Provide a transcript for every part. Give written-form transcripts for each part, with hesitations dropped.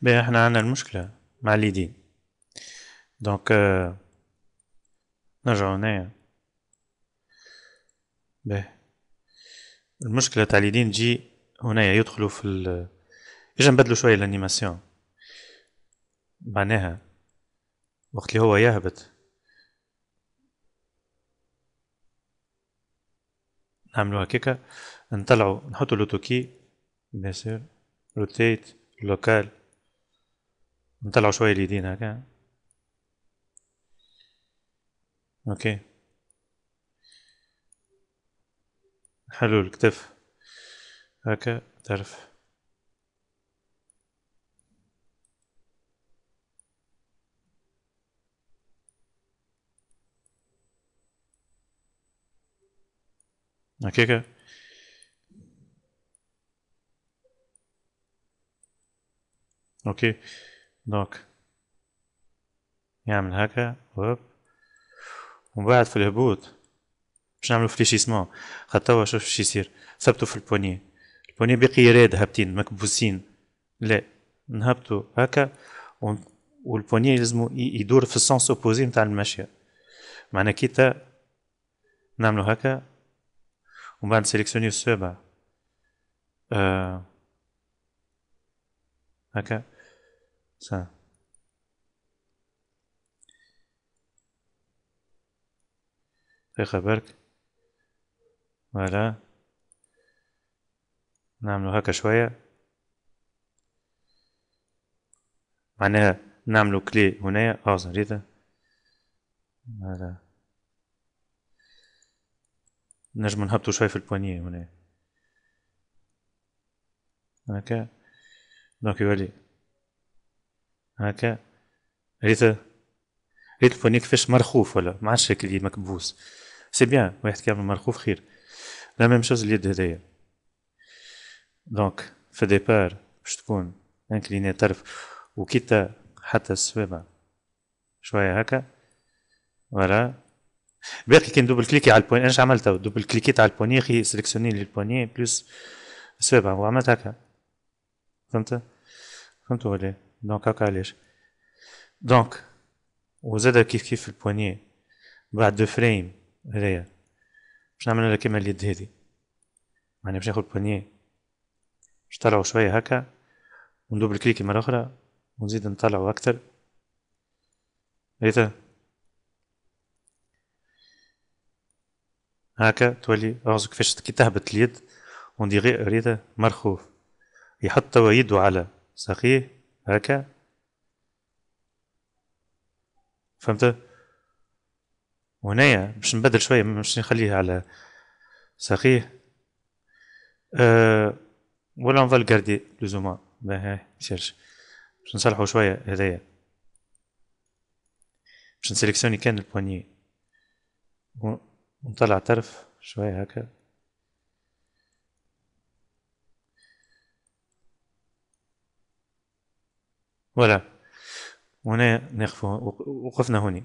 باهي احنا عندنا المشكلة مع اليدين. دونك نرجعو هنايا. باهي المشكلة تاع اليدين تجي هنايا يدخلوا في يجي نبدلو شوية الانيماسيون. معناها وقت اللي هو يهبط نعملو هكاكا، نطلعو نحطو لوتوكي بيان سور، روتيت لوكال، نطلعو شوية اليدين هكا. اوكي، نحلو الكتف هكا تعرف. هكاكا. اوكي دونك يعمل هكا هوب، ومن بعد في الهبوط باش نعملو فليشيسمون. خاطر توا شوف شي يصير، ثبتو في البوني، البوني باقي يراد هابطين مكبوسين. لا، نهبطو هكا و... والبوني لازمو يدور في السونس اوبوزي نتاع المشية. معناها كيتا نعملو هكا ومن بعد نسيليكسيونيو السابع. آه هكا سا دقيقة برك. فوالا نعملو هكا شوية، معناها نعملو كلي هنايا زريدة. فوالا نجمو نهبطو شوية في البوني هنا هكا. دونك يولي هكا. ريت البوني كيفاش مرخوف ولا ما عادش هيك اللي مكبوس. سي بيان واحد كامل مرخوف خير. لا ميم شوز اليد هذيا. دونك في ديبار باش تكون انكليني طرف، وكيتا حتى السوابع شوية هكا. فوالا باقي كي ندوبل كليكي على البوني، انا اش عملت دوبل كليكيت على البوني خي سيليكسيوني لي البوني بلوس السوابع وعملت هكا. فهمت؟ فهمت ولا؟ دونك هكا علاش. دونك وزاد كيف كيف البوني بعد دو فريم هذايا باش نعمل لها كيما اليد هذي. معني باش ناخد البوني باش نطلعو شوية هكا وندوبل كليكي مرة أخرى ونزيد نطلعو أكتر. ريتا هكا تولي أغزو كيفاش كي تهبط اليد ونديغي ريتا مرخوف، يحط توا يدو على ساقيه هكا. فهمت؟ وهنايا باش نبدل شوية، باش نخليه على ساقيه. أه ولا نظل جاردي بلوز او موان باهي ميسيرش. باش نصلحو شوية هذايا، باش نسيليكسيوني كان البوانيي ونطلع طرف شوية هكا. ولا وهنا ناخذ وقفنا هوني.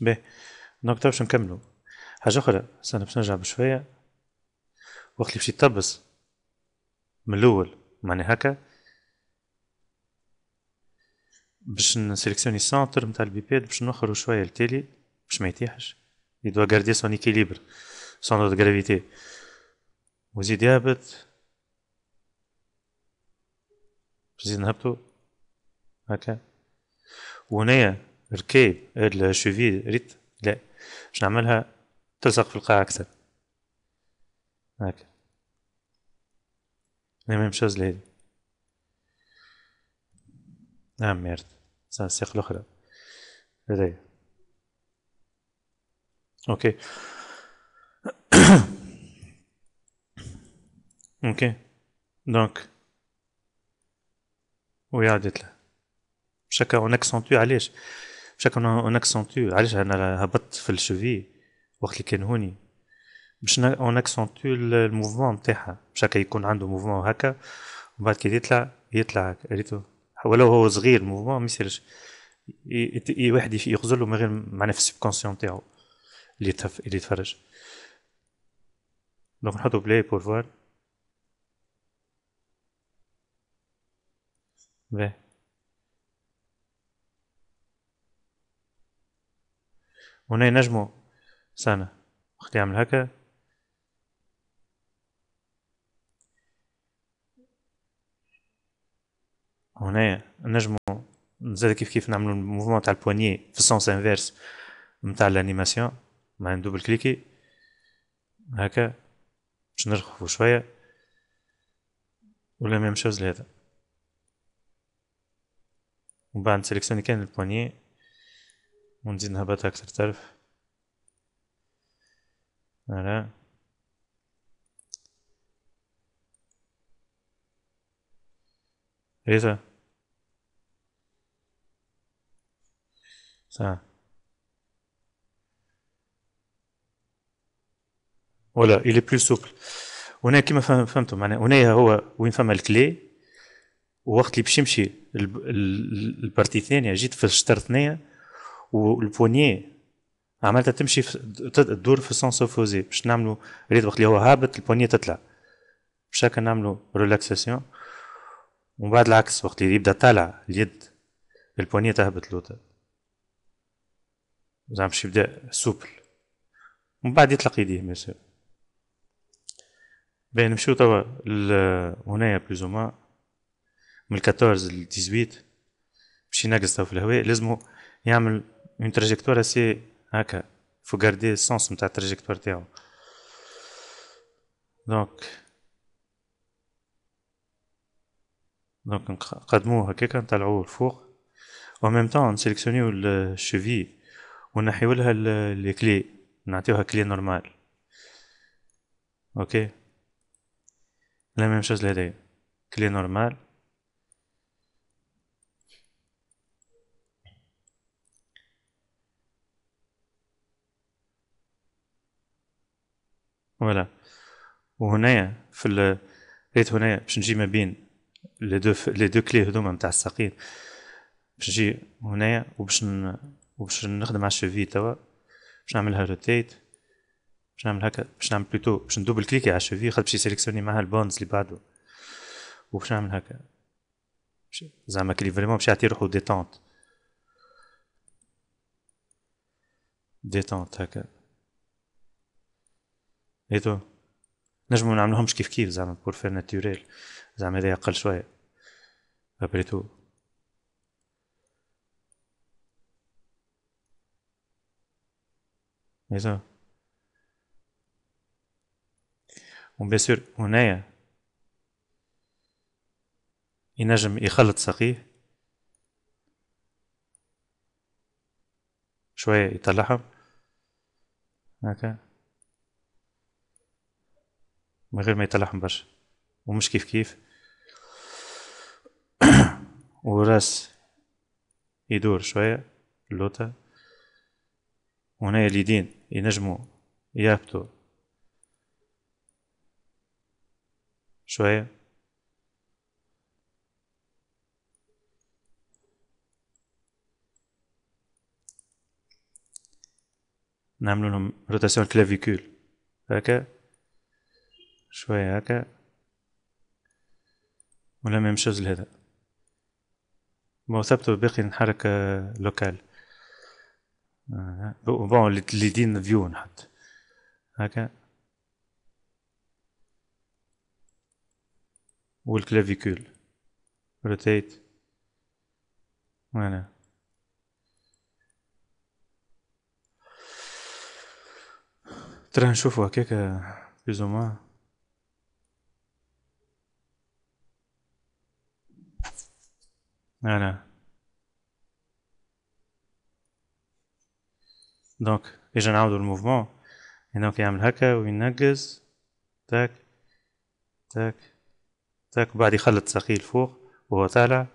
باهي دونك تو باش نكملو حاجة أخرى. استنى باش نرجع بشوية. وقت اللي باش يطبس من الأول معناها هكا، باش نسيليكسيوني السونتر نتاع البيباد باش نوخرو شوية التالي باش ما يتيحش. يدوا غاردي سون ايكيليبر سون دو غرافيتي ويزيد يهبط. باش نزيد نهبطو هكا. وهنايا ركاب الشوفي ريت لا باش نعملها تلصق في القاع أكثر هكا. لا ميم شوز لهادي. ميرد الساق الأخرى هذايا. اوكي. اوكي دونك ويعدت له بشكل اون اكسنتو. علاش بشكل اون اكسنتو؟ علاش انا هبطت في الشوفي وقت اللي كان هوني باش اون اكسنتو الموفمون نتاعها بشكل يكون عنده موفمون هكا، ومن بعد كي يطلع هكا ريتو. ولو هو صغير الموفمون ما يصيرش واحد يخزر له من غير معناه في السبكونسيون نتاعو اللي يتفرج. دونك نحطو بلاي بور فوار. باهي هنا ينجموا سنة وقت يعمل هكا هنا نجموا زاد كيف نعملوا الموفمون تاع البوانيي في السونس انفيرس نتاع الانيماسيون مع ندوبل كليكي هكا باش نرخفوا شوية ولا ميم شوز لهذا ومن بعد نسيليكسيوني كان البوانيي ونزيد نهبطها أكثر طرف فوالا هذا صح ولا il est plus souple هنا كيما فهمتوا معناها هنا هو وين فما الكلي ووقت اللي باش يمشي البارتي الثانية جيت في الشطر ثنية والبوانيي عملتها تمشي تدور في السونس اوفوزي باش نعملوا ريت وقت اللي هو هابط البوانيي تطلع باش هكا نعملوا ريلاكساسيون ومن بعد العكس وقت اللي يبدا طالع اليد البوانيي تهبط لوطا زعما باش يبدا سوبل ومن بعد يطلق يديه بيان باين نمشيو توا هنايا بلوز او موان من 14 ل 18 باش ينقص توا في الهواء لازمو يعمل اون تراجيكتوار اسي هكا فو غاردي السونس نتاع التراجيكتوار تاعو دونك نقدموه هكاكا نطلعوه الفوق و ميم طون نسيليكسيونيو الشوفي ونحيو لها لي كلي نعطيوها كلي نورمال اوكي لا ميم شوز لهدايا كلي نورمال فوالا وهنايا في ريت هنايا باش نجي ما بين لي دو كلي هذوما نتاع الساقين باش نجي هنايا وباش نخدم على الشوفي توا باش نعملها روتيت باش نعمل هكا باش نعمل بلوتو باش ندوبل كليكي على الشوفي خاطر باش يسيليكسيوني معها البونز اللي بعده وباش نعمل هكا زعما كلي فريمون باش يعطي روحو ديتونت هكا ايتو نجمو منعملوهمش كيف كيف زعما بور فير ناتوريل زعما هذا اقل شويه ابري تو ايتو وبيان سور هنايا ينجم يخلط ساقيه شويه يطلعهم هكا من غير ما يطلعهم برشا ومش كيف كيف وراس يدور شويه اللوطه وهنايا اليدين ينجموا يهبطوا شويه نعملوا لهم روتاسيون كلافيكول هكا شويه هكا ولا ميم شوز لهذا بون ثبتوا باقي نحرك لوكال بون اليدين فيو نحط هكا والكلافيكول روتيت فوالا ترى نشوفو هكاكا بلوز او موان فوالا دونك اجا نعاودو الموفمون دونك يعمل هكا وينقز تاك تاك تاك وبعد يخلط ساقيه الفوق وهو طالع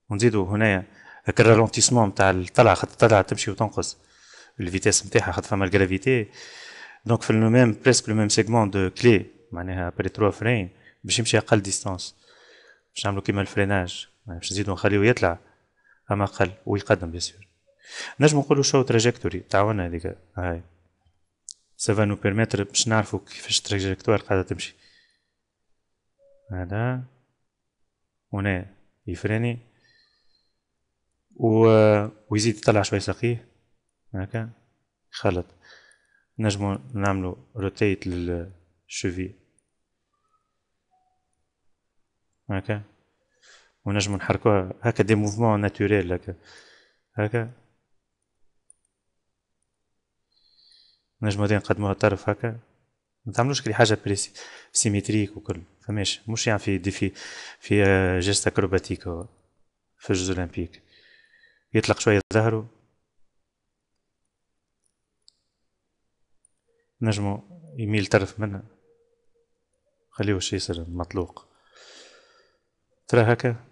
ونزيدو هنايا هاك الرالونتيسمون نتاع الطلعة خاطر الطلعة تمشي وتنقص الفيتاس نتاعها خاطر فما الجرافيتي دونك في لو ميم بريسك لو ميم سيغمون دو كلي معناها ابري 3 فرين باش يمشي اقل ديستانس باش نعملو كيما الفريناج باش نزيدو نخليو يطلع اما اقل ويقدم بيان سور نجمو نقولو شو تراجيكتوري تعاونا هذيك هاي سافا نو بيرميتر باش نعرفو كيفاش التراجيكتوار قاعدة تمشي هذا هنا يفريني ويزيد يطلع شوي ساقيه هكا خلط. نجمو نعملو روتيت للشوفي هكا، ونجمو نحركوها هكا دي موفمون ناتوريل هكا هكا. نجمو هادي نقدموها طرف هكا، متعملوش كلي حاجة بريسي سيميتريك وكل فماش مش يعني في ديفي في جيست اكروباتيك هو في الجوز اولمبيك يطلق شوية ظهره. نجمو يميل طرف منها خليه وش يصير مطلوق ترى هكا.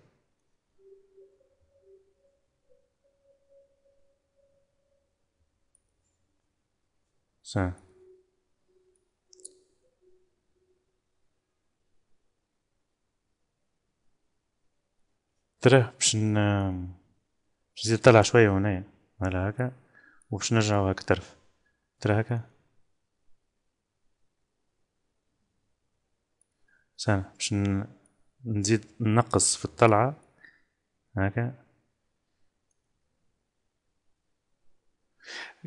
سا ترى باش نزيد طلع شوية هنا على هكا وباش نرجعو هكا طرف ترى هكا. سنة باش نزيد نقص في الطلعة هكا.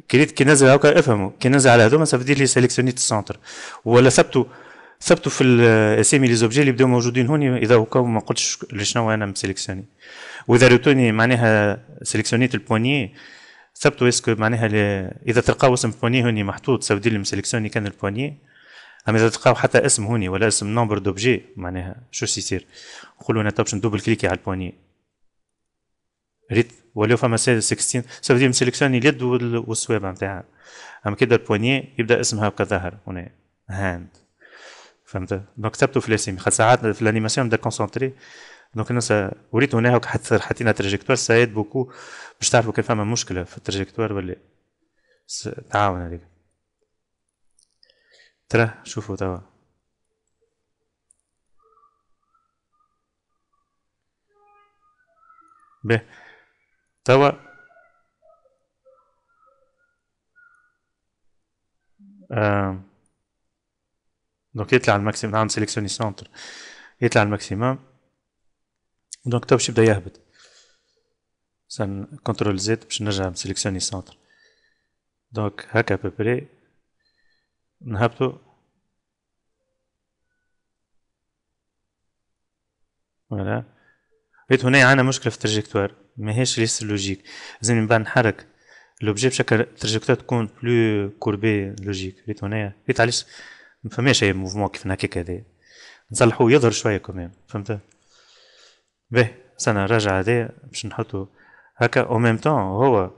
كي نزل هكا افهموا كي نزل على هذوما سافو دير لي سيليكسيونيت السونتر ولا ثبتوا في اسامي لي زوبجي اللي بداو موجودين هوني اذا هكا ما قلتش شنو انا مسيليكسيوني. واذا روتوني معناها سيليكسيونيت البوانيي ثبتوا اسكو معناها اذا تلقاو اسم البوانيي هوني محطوط سافو دير لي مسيليكسيوني كان البوانيي. اما اذا تلقاو حتى اسم هوني ولا اسم نومبر دوبجي معناها شو يصير نقولوا انا تو باش ندوبل كليكي على البوانيي ريت ولو فما 16 سافو دير مسيليكسيوني اليد والصوابع نتاعها. اما كي دار البوانيي يبدا اسمها هكا ظاهر هنا هاند فهمت. دونك كتبته في الاسم خاطر ساعات في الانيماسيون نبدا كونسونتري دونك الناس وريت هنا هكا حطينا تراجيكتوار سايد بوكو باش تعرفوا كان فما مشكله في التراجيكتوار ولا تعاون هذيك. ترى شوفوا توا به توا آه دونك يطلع الماكسيموم نعمل سيليكسيوني سونتر يطلع الماكسيموم دونك تو باش يبدا يهبط سن كنترول زد باش نرجع نسيليكسيوني سونتر دونك هكا ببري نهبطو فوالا. ريت هنا عندنا مشكلة في التراجيكتوار ماهيش ليس لوجيك لازم من بعد نحرك لوبجي بشكل التراجيكتوار تكون بلو كوربي لوجيك. ريت هنا ريت علاش مفماش اي موفمون كيف هكاك هذا نصلحوه يظهر شوية كمان فهمت. باهي سنة راجع هذا باش نحطو هكا او ميم طون هو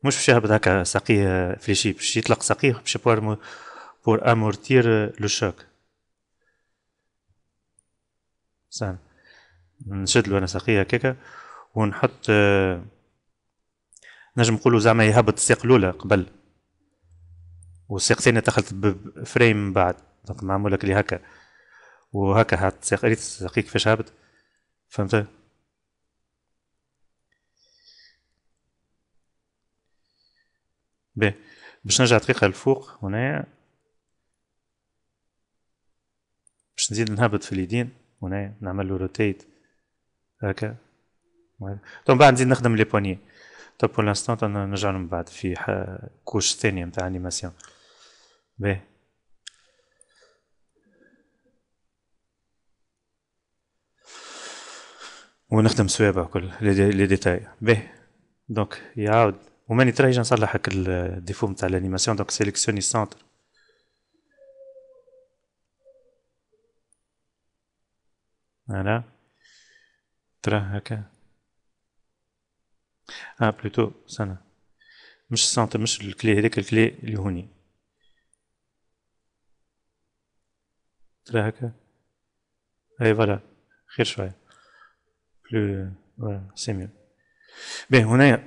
مش باش يهبط هكا ساقيه فليشي باش يطلق ساقيه باش بور امورتير لو شوك. سهل نشدلو انا ساقيه هكاكا ونحط نجم نقولو زعما يهبط الساق الاولى قبل والساق الثانية دخلت بفريم من بعد دونك معمولة كلي هكا وهكا حط ساق ريت ساقيه كيفاش هبط فهمت. باهي باش نرجع دقيقة للفوق هنايا باش نزيد نهبط في اليدين هنايا نعمل له روتيت هكا تو بعد نزيد نخدم لي بواني. طب بور لانستون نرجع من بعد في كوش ثانية نتاع انيماسيون. باهي ونخدم سوابع كل لي ديتاي. باهي دونك يعاود وماني ترى يجي نصلح هاك الديفو نتاع الانيماسيون دونك سيليكسيوني سونتر فوالا ترى هكا. بلوتو سنة مش السونتر مش الكلي هذاك الكلي اللي هوني ترى هكا. اي فوالا خير شوية بلو فوالا سي ميو. باهي هنايا